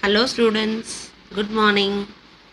Hello students, good morning.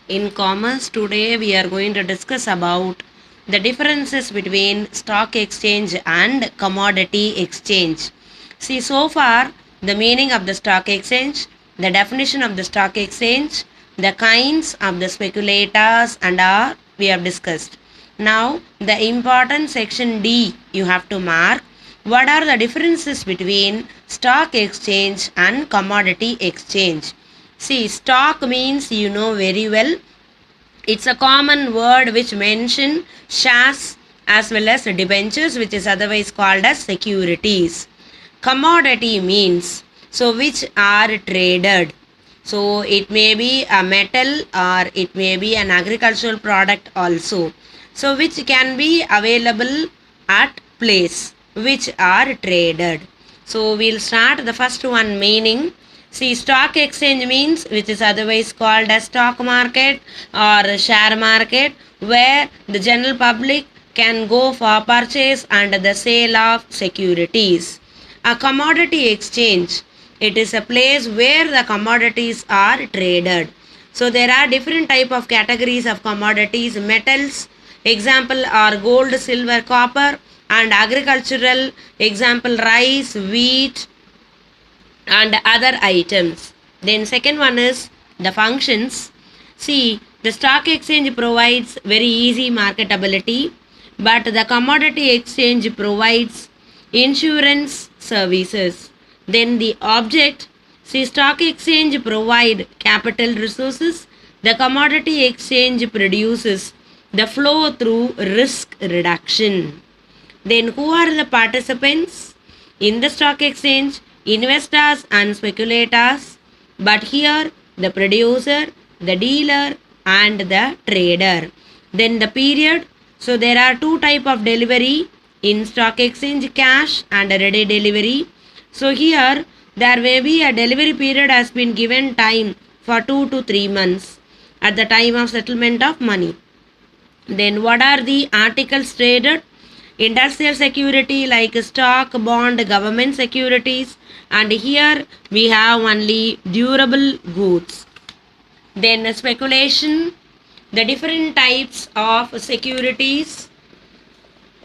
In commerce today we are going to discuss about the differences between stock exchange and commodity exchange. See, so far the meaning of the stock exchange, the definition of the stock exchange, the kinds of the speculators and all we have discussed. Now the important section D you have to mark. What are the differences between stock exchange and commodity exchange? See, stock means you know very well. It's a common word which mention shares as well as debentures, which is otherwise called as securities. Commodity means so which are traded. So it may be a metal or it may be an agricultural product also. So which can be available at place, which are traded. So we'll start the first one meaning. See, stock exchange means which is otherwise called as stock market or share market, where the general public can go for purchase and the sale of securities. A commodity exchange, it is a place where the commodities are traded. So there are different type of categories of commodities. Metals, example are gold, silver, copper, and agricultural, example rice, wheat, and other items. Then second one is the functions. See, the stock exchange provides very easy marketability, but the commodity exchange provides insurance services. Then the object. See, stock exchange provide capital resources, the commodity exchange produces the flow through risk reduction. Then who are the participants in the stock exchange? Investors and speculators. But here the producer, the dealer and the trader. Then the period. So there are two type of delivery in stock exchange, cash and ready delivery. So here there may be a delivery period has been given time for 2 to 3 months at the time of settlement of money. Then what are the articles traded? Industrial security like stock, bond, government securities, and here we have only durable goods. Then speculation, the different types of securities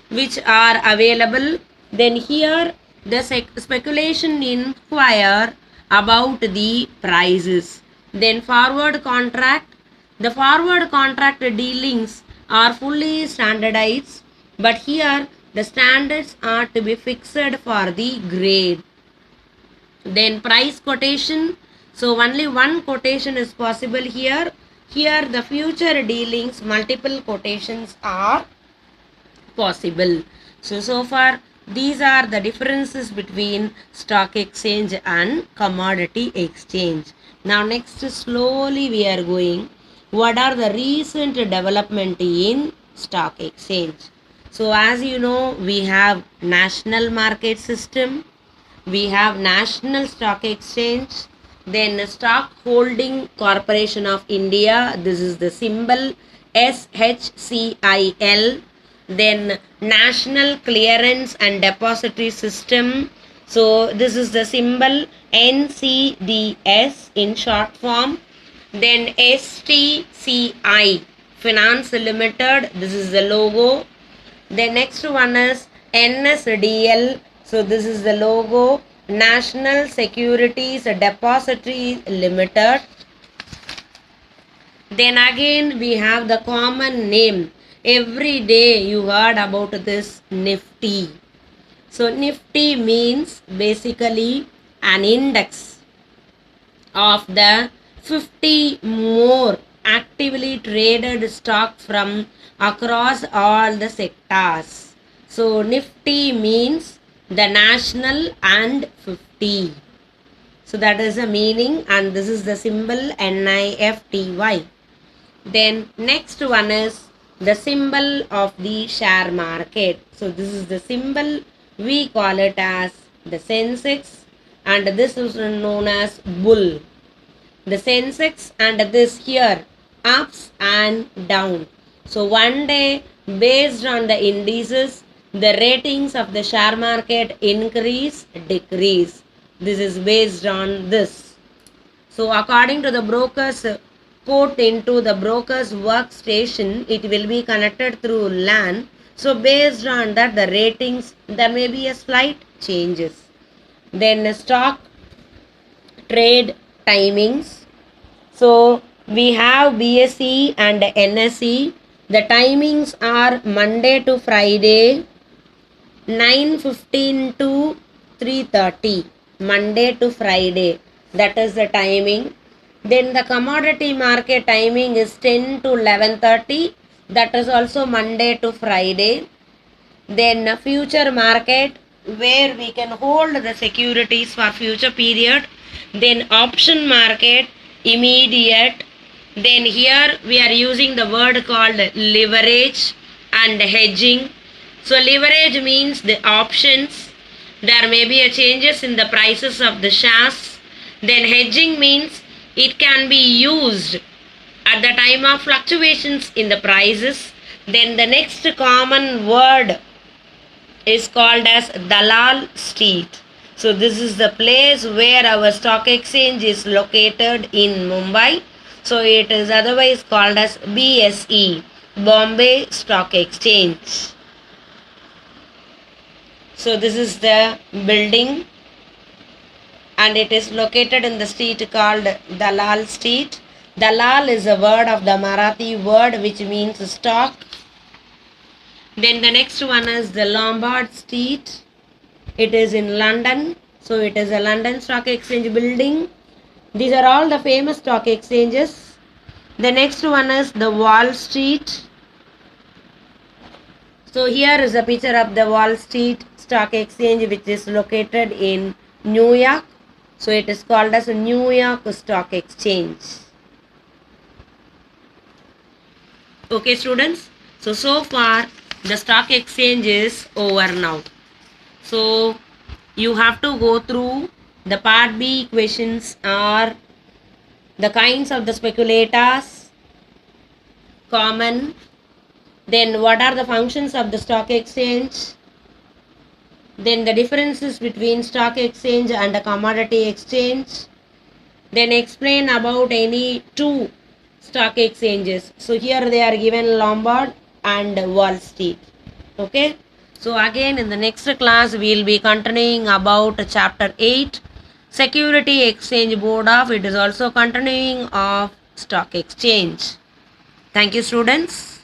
which are available. Then here the speculation inquire about the prices. Then forward contract, the forward contract dealings are fully standardized, but here the standards are to be fixed for the grade. Then price quotation, so only one quotation is possible here. Here the future dealings multiple quotations are possible. So far these are the differences between stock exchange and commodity exchange. Now next slowly we are going what are the recent development in stock exchange. So as you know, we have national market system, we have national stock exchange, then stock holding corporation of India, this is the symbol SHCIL. Then national clearance and depository system, so this is the symbol NCDS in short form. Then STCI Finance Limited, this is the logo. The next one is NSDL, so this is the logo, National Securities Depository Limited. Then again we have the common name. Every day you heard about this Nifty. So Nifty means basically an index of the 50 more actively traded stock from across all the sectors. So Nifty means the national and 50. So that is the meaning, and this is the symbol NIFTY. Then next one is the symbol of the share market. So this is the symbol, we call it as the Sensex, and this is known as bull. The Sensex and this here ups and down. So one day based on the indices, the ratings of the share market increase, decrease. This is based on this. So according to the broker's port into the broker's workstation, it will be connected through LAN. So based on that, the ratings, there may be a slight changes. Then stock trade timings. So we have BSE and NSE. The timings are Monday to Friday, 9:15 to 3:30. Monday to Friday. That is the timing. Then the commodity market timing is 10 to 11:30. That is also Monday to Friday. Then future market, where we can hold the securities for future period. Then option market, immediate. Then here we are using the word called leverage and hedging. So leverage means the options. There may be a changes in the prices of the shares. Then hedging means it can be used at the time of fluctuations in the prices. Then the next common word is called as Dalal Street. So this is the place where our stock exchange is located in Mumbai. So it is otherwise called as BSE, Bombay Stock Exchange. So this is the building and it is located in the street called Dalal Street. Dalal is a word of the Marathi word which means stock. Then the next one is the Lombard Street. It is in London. So it is a London Stock Exchange building. These are all the famous stock exchanges. The next one is the Wall Street. So here is a picture of the Wall Street Stock Exchange which is located in New York. So it is called as a New York Stock Exchange. Okay students. So far the stock exchange is over now. So you have to go through the part B questions are the kinds of the speculators, common, then what are the functions of the stock exchange, then the differences between stock exchange and a commodity exchange, then explain about any two stock exchanges. So here they are given Lombard and Wall Street. Okay. So again in the next class we will be continuing about chapter 8 Security Exchange Board of. It is also continuing of stock exchange. Thank you students.